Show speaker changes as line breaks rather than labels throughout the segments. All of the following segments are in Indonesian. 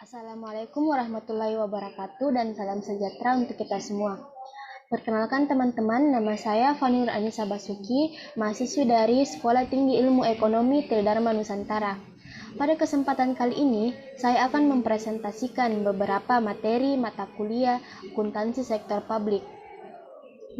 Assalamualaikum warahmatullahi wabarakatuh dan salam sejahtera untuk kita semua. Perkenalkan teman-teman, nama saya Fani Nur'anisa Basuki, mahasiswi dari Sekolah Tinggi Ilmu Ekonomi Tridharma Nusantara. Pada kesempatan kali ini, saya akan mempresentasikan beberapa materi mata kuliah akuntansi sektor publik.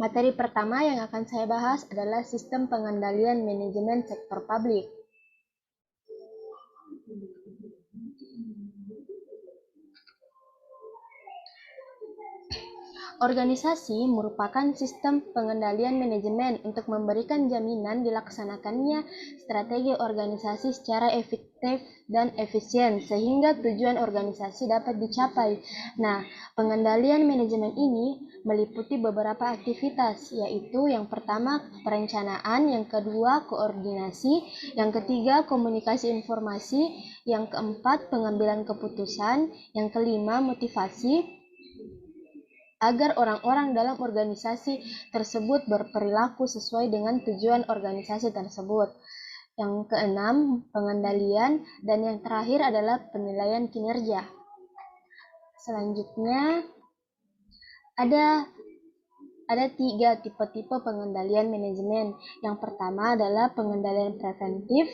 Materi pertama yang akan saya bahas adalah sistem pengendalian manajemen sektor publik. Organisasi merupakan sistem pengendalian manajemen untuk memberikan jaminan dilaksanakannya strategi organisasi secara efektif dan efisien sehingga tujuan organisasi dapat dicapai. Nah, pengendalian manajemen ini meliputi beberapa aktivitas, yaitu yang pertama perencanaan, yang kedua koordinasi, yang ketiga komunikasi informasi, yang keempat pengambilan keputusan, yang kelima motivasi agar orang-orang dalam organisasi tersebut berperilaku sesuai dengan tujuan organisasi tersebut. Yang keenam, pengendalian, dan yang terakhir adalah penilaian kinerja. Selanjutnya, ada 3 tipe-tipe pengendalian manajemen. Yang pertama adalah pengendalian preventif,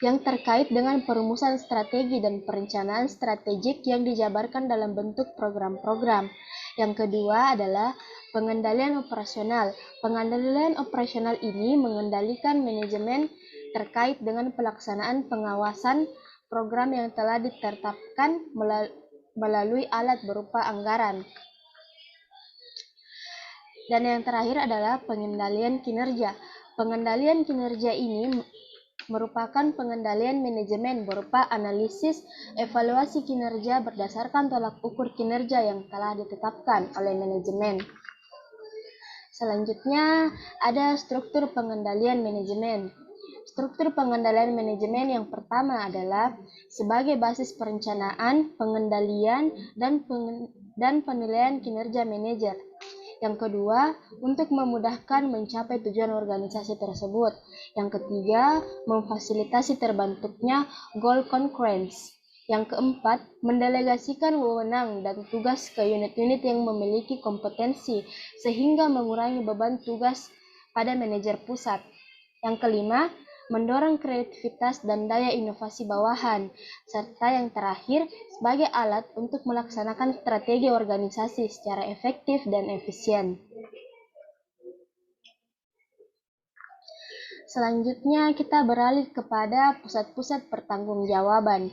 yang terkait dengan perumusan strategi dan perencanaan strategik yang dijabarkan dalam bentuk program-program. Yang kedua adalah pengendalian operasional. Pengendalian operasional ini mengendalikan manajemen terkait dengan pelaksanaan pengawasan program yang telah ditetapkan melalui alat berupa anggaran. Dan yang terakhir adalah pengendalian kinerja. Pengendalian kinerja ini merupakan pengendalian manajemen berupa analisis evaluasi kinerja berdasarkan tolak ukur kinerja yang telah ditetapkan oleh manajemen. Selanjutnya ada struktur pengendalian manajemen. Struktur pengendalian manajemen yang pertama adalah sebagai basis perencanaan, pengendalian, dan penilaian kinerja manajer. Yang kedua, untuk memudahkan mencapai tujuan organisasi tersebut. Yang ketiga, memfasilitasi terbentuknya goal concurrence. Yang keempat, mendelegasikan wewenang dan tugas ke unit-unit yang memiliki kompetensi sehingga mengurangi beban tugas pada manajer pusat. Yang kelima, mendorong kreativitas dan daya inovasi bawahan, serta yang terakhir sebagai alat untuk melaksanakan strategi organisasi secara efektif dan efisien. Selanjutnya kita beralih kepada pusat-pusat pertanggungjawaban.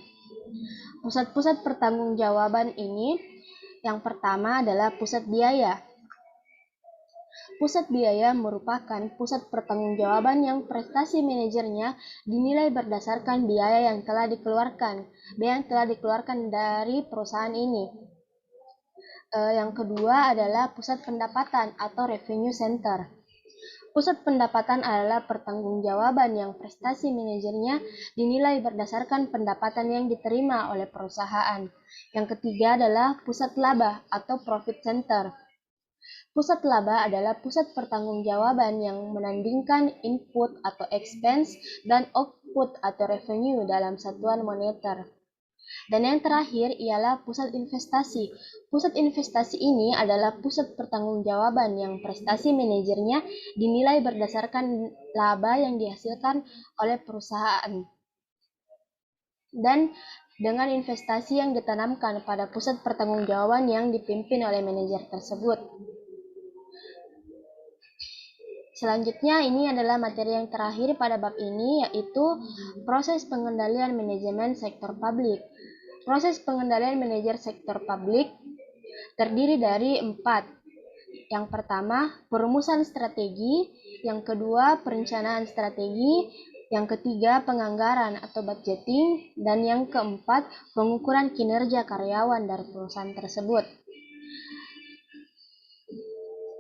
Pusat-pusat pertanggungjawaban ini yang pertama adalah pusat biaya. Pusat biaya merupakan pusat pertanggungjawaban yang prestasi manajernya dinilai berdasarkan biaya yang telah dikeluarkan dari perusahaan ini. Yang kedua adalah pusat pendapatan atau revenue center. Pusat pendapatan adalah pertanggungjawaban yang prestasi manajernya dinilai berdasarkan pendapatan yang diterima oleh perusahaan. Yang ketiga adalah pusat laba atau profit center. Pusat laba adalah pusat pertanggungjawaban yang menandingkan input atau expense dan output atau revenue dalam satuan moneter. Dan yang terakhir ialah pusat investasi. Pusat investasi ini adalah pusat pertanggungjawaban yang prestasi manajernya dinilai berdasarkan laba yang dihasilkan oleh perusahaan. Dan dengan investasi yang ditanamkan pada pusat pertanggungjawaban yang dipimpin oleh manajer tersebut. Selanjutnya ini adalah materi yang terakhir pada bab ini, yaitu proses pengendalian manajemen sektor publik. Proses pengendalian manajer sektor publik terdiri dari 4. Yang pertama, perumusan strategi. Yang kedua, perencanaan strategi. Yang ketiga, penganggaran atau budgeting. Dan yang keempat, pengukuran kinerja karyawan dari perusahaan tersebut.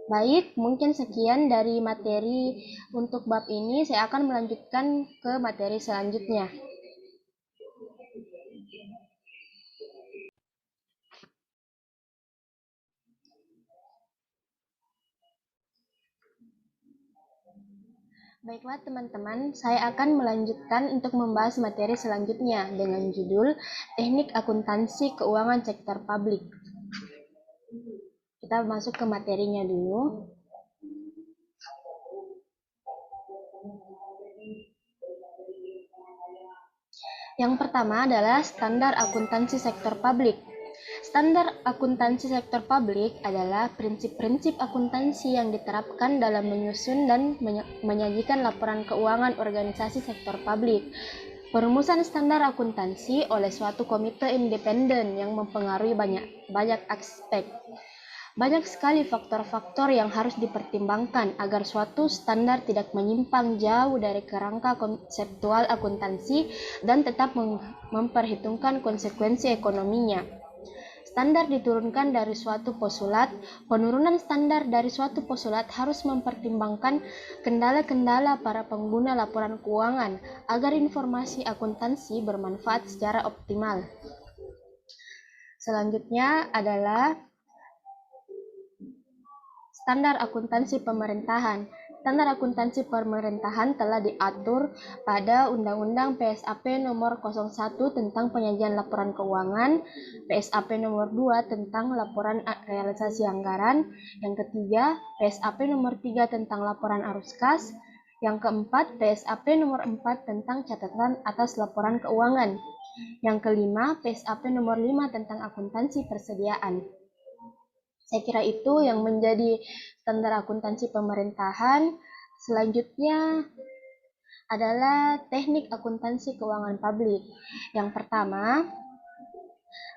Baik, mungkin sekian dari materi untuk bab ini. Saya akan melanjutkan ke materi selanjutnya. Baiklah teman-teman, saya akan melanjutkan untuk membahas materi selanjutnya dengan judul Teknik Akuntansi Keuangan Sektor Publik. Kita masuk ke materinya dulu. Yang pertama adalah standar akuntansi sektor publik. Standar akuntansi sektor publik adalah prinsip-prinsip akuntansi yang diterapkan dalam menyusun dan menyajikan laporan keuangan organisasi sektor publik. Perumusan standar akuntansi oleh suatu komite independen yang mempengaruhi banyak aspek. Banyak sekali faktor-faktor yang harus dipertimbangkan agar suatu standar tidak menyimpang jauh dari kerangka konseptual akuntansi dan tetap memperhitungkan konsekuensi ekonominya. Standar diturunkan dari suatu postulat. Penurunan standar dari suatu postulat harus mempertimbangkan kendala-kendala para pengguna laporan keuangan agar informasi akuntansi bermanfaat secara optimal. Selanjutnya adalah Standar Akuntansi Pemerintahan. Standar akuntansi pemerintahan telah diatur pada Undang-Undang PSAP Nomor 01 tentang penyajian laporan keuangan, PSAP Nomor 2 tentang laporan realisasi anggaran, yang ketiga PSAP Nomor 3 tentang laporan arus kas, yang keempat PSAP Nomor 4 tentang catatan atas laporan keuangan, yang kelima PSAP Nomor 5 tentang akuntansi persediaan. Saya kira itu yang menjadi standar akuntansi pemerintahan. Selanjutnya adalah teknik akuntansi keuangan publik. Yang pertama,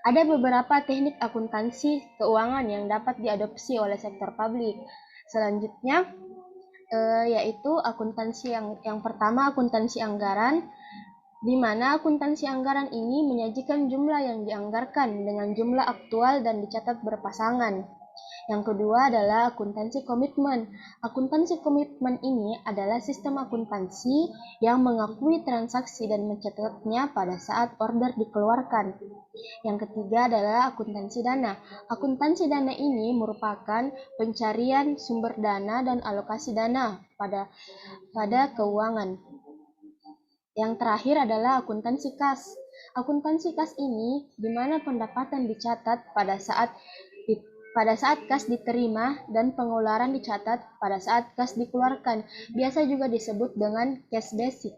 ada beberapa teknik akuntansi keuangan yang dapat diadopsi oleh sektor publik. Selanjutnya, yaitu akuntansi yang pertama akuntansi anggaran, di mana akuntansi anggaran ini menyajikan jumlah yang dianggarkan dengan jumlah aktual dan dicatat berpasangan. Yang kedua adalah akuntansi komitmen. Akuntansi komitmen ini adalah sistem akuntansi yang mengakui transaksi dan mencatatnya pada saat order dikeluarkan. Yang ketiga adalah akuntansi dana. Akuntansi dana ini merupakan pencarian sumber dana dan alokasi dana pada keuangan. Yang terakhir adalah akuntansi kas. Akuntansi kas ini di mana pendapatan dicatat pada saat kas diterima dan pengeluaran dicatat pada saat kas dikeluarkan. Biasa juga disebut dengan cash basic.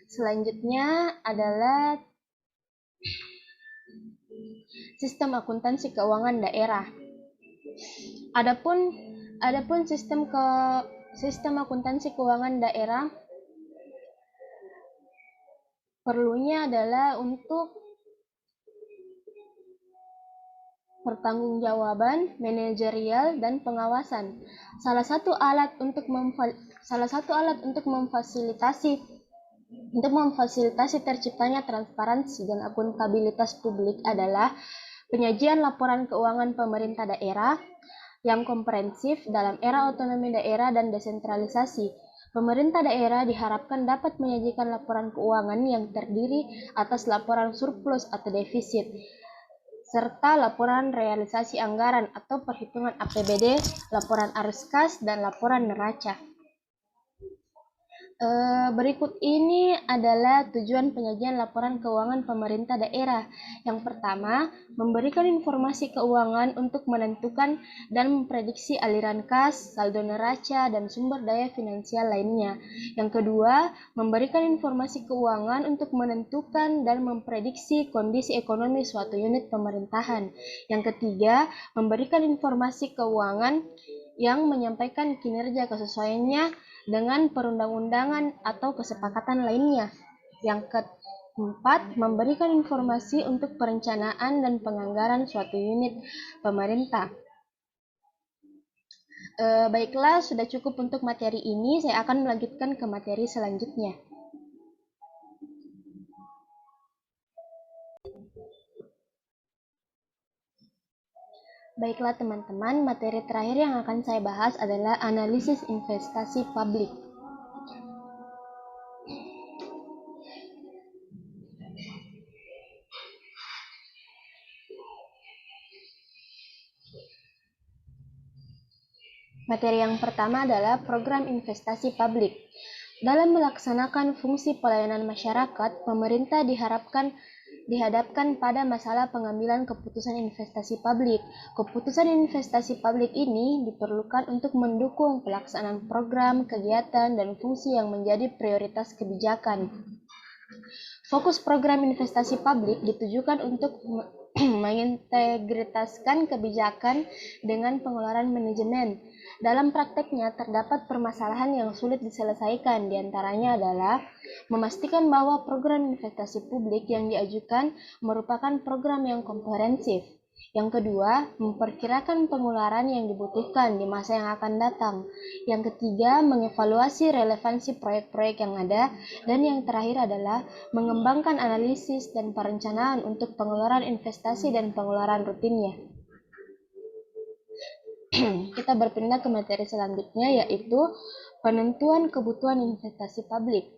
Selanjutnya adalah sistem akuntansi keuangan daerah. Adapun sistem akuntansi keuangan daerah perlunya adalah untuk pertanggungjawaban, manajerial, dan pengawasan. Salah satu alat untuk memfasilitasi terciptanya transparansi dan akuntabilitas publik adalah penyajian laporan keuangan pemerintah daerah yang komprehensif dalam era otonomi daerah dan desentralisasi. Pemerintah daerah diharapkan dapat menyajikan laporan keuangan yang terdiri atas laporan surplus atau defisit, serta laporan realisasi anggaran atau perhitungan APBD, laporan arus kas, dan laporan neraca. Berikut ini adalah tujuan penyajian laporan keuangan pemerintah daerah. Yang pertama, memberikan informasi keuangan untuk menentukan dan memprediksi aliran kas, saldo neraca, dan sumber daya finansial lainnya. Yang kedua, memberikan informasi keuangan untuk menentukan dan memprediksi kondisi ekonomi suatu unit pemerintahan. Yang ketiga, memberikan informasi keuangan yang menyampaikan kinerja kesesuaiannya dengan perundang-undangan atau kesepakatan lainnya. Yang keempat, memberikan informasi untuk perencanaan dan penganggaran suatu unit pemerintah. Baiklah, sudah cukup untuk materi ini. Saya akan melanjutkan ke materi selanjutnya. Baiklah teman-teman, materi terakhir yang akan saya bahas adalah analisis investasi publik. Materi yang pertama adalah program investasi publik. Dalam melaksanakan fungsi pelayanan masyarakat, pemerintah dihadapkan pada masalah pengambilan keputusan investasi publik. Keputusan investasi publik ini diperlukan untuk mendukung pelaksanaan program, kegiatan, dan fungsi yang menjadi prioritas kebijakan. Fokus program investasi publik ditujukan untuk mengintegritaskan kebijakan dengan pengeluaran manajemen. Dalam prakteknya, terdapat permasalahan yang sulit diselesaikan. Di antaranya adalah memastikan bahwa program investasi publik yang diajukan merupakan program yang komprehensif. Yang kedua, memperkirakan pengeluaran yang dibutuhkan di masa yang akan datang. Yang ketiga, mengevaluasi relevansi proyek-proyek yang ada. Dan yang terakhir adalah mengembangkan analisis dan perencanaan untuk pengeluaran investasi dan pengeluaran rutinnya. Kita berpindah ke materi selanjutnya, yaitu penentuan kebutuhan investasi publik.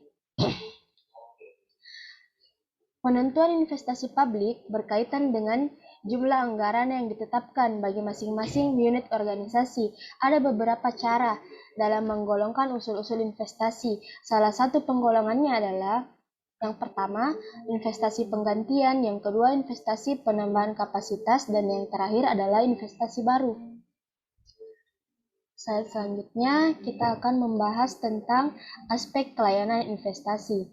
Penentuan investasi publik berkaitan dengan jumlah anggaran yang ditetapkan bagi masing-masing unit organisasi. Ada beberapa cara dalam menggolongkan usul-usul investasi. Salah satu penggolongannya adalah yang pertama, investasi penggantian, yang kedua, investasi penambahan kapasitas, dan yang terakhir adalah investasi baru. Selanjutnya, kita akan membahas tentang aspek pelayanan investasi.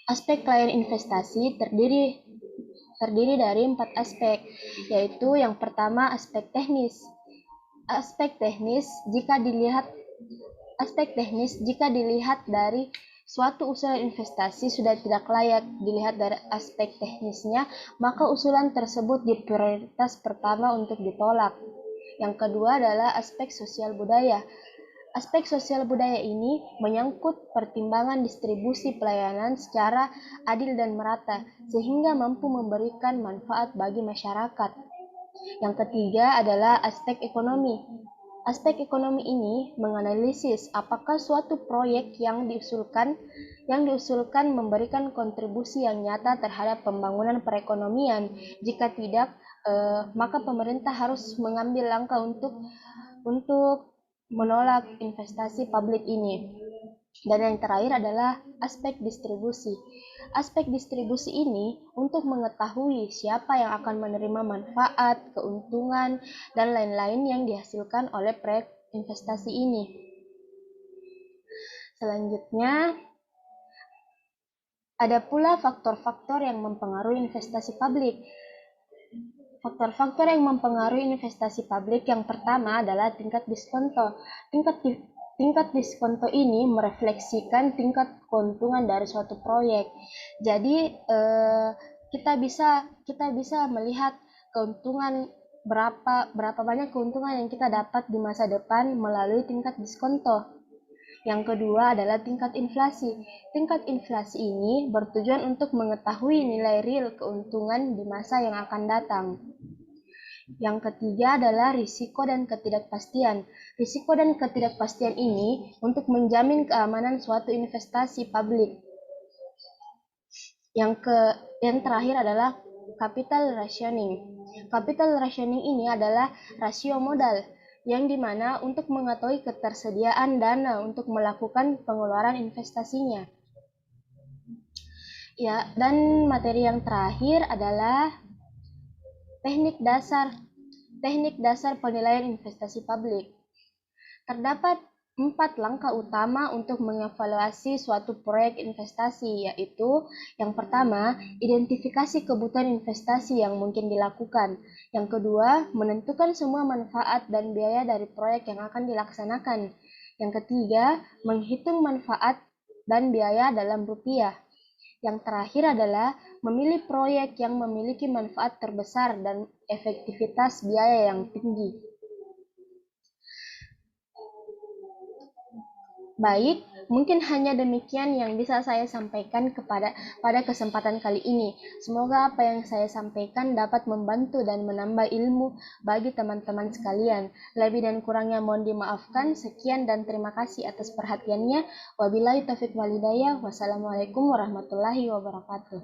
Aspek pelayanan investasi terdiri dari 4 aspek, yaitu yang pertama aspek teknis. Aspek teknis jika dilihat dari suatu usulan investasi sudah tidak layak dilihat dari aspek teknisnya, maka usulan tersebut diprioritas pertama untuk ditolak. Yang kedua adalah aspek sosial budaya. Aspek sosial budaya ini menyangkut pertimbangan distribusi pelayanan secara adil dan merata, sehingga mampu memberikan manfaat bagi masyarakat. Yang ketiga adalah aspek ekonomi. Aspek ekonomi ini menganalisis apakah suatu proyek yang diusulkan memberikan kontribusi yang nyata terhadap pembangunan perekonomian. Jika tidak, maka pemerintah harus mengambil langkah untuk menolak investasi publik ini. Dan yang terakhir adalah aspek distribusi. Aspek distribusi ini untuk mengetahui siapa yang akan menerima manfaat, keuntungan, dan lain-lain yang dihasilkan oleh proyek investasi ini. Selanjutnya, ada pula faktor-faktor yang mempengaruhi investasi publik. Faktor-faktor yang mempengaruhi investasi publik yang pertama adalah tingkat diskonto. Tingkat diskonto ini merefleksikan tingkat keuntungan dari suatu proyek. Jadi kita bisa melihat keuntungan berapa banyak keuntungan yang kita dapat di masa depan melalui tingkat diskonto. Yang kedua adalah tingkat inflasi. Tingkat inflasi ini bertujuan untuk mengetahui nilai real keuntungan di masa yang akan datang. Yang ketiga adalah risiko dan ketidakpastian. Risiko dan ketidakpastian ini untuk menjamin keamanan suatu investasi publik. Yang terakhir adalah capital rationing. Capital rationing ini adalah rasio modal, yang dimana untuk mengetahui ketersediaan dana untuk melakukan pengeluaran investasinya. Ya, dan materi yang terakhir adalah teknik dasar penilaian investasi publik. Terdapat 4 langkah utama untuk mengevaluasi suatu proyek investasi, yaitu yang pertama, identifikasi kebutuhan investasi yang mungkin dilakukan. Yang kedua, menentukan semua manfaat dan biaya dari proyek yang akan dilaksanakan. Yang ketiga, menghitung manfaat dan biaya dalam rupiah. Yang terakhir adalah memilih proyek yang memiliki manfaat terbesar dan efektivitas biaya yang tinggi. Baik, mungkin hanya demikian yang bisa saya sampaikan pada kesempatan kali ini. Semoga apa yang saya sampaikan dapat membantu dan menambah ilmu bagi teman-teman sekalian. Lebih dan kurangnya mohon dimaafkan. Sekian dan terima kasih atas perhatiannya. Wabillahi taufiq walhidayah. Wassalamualaikum warahmatullahi wabarakatuh.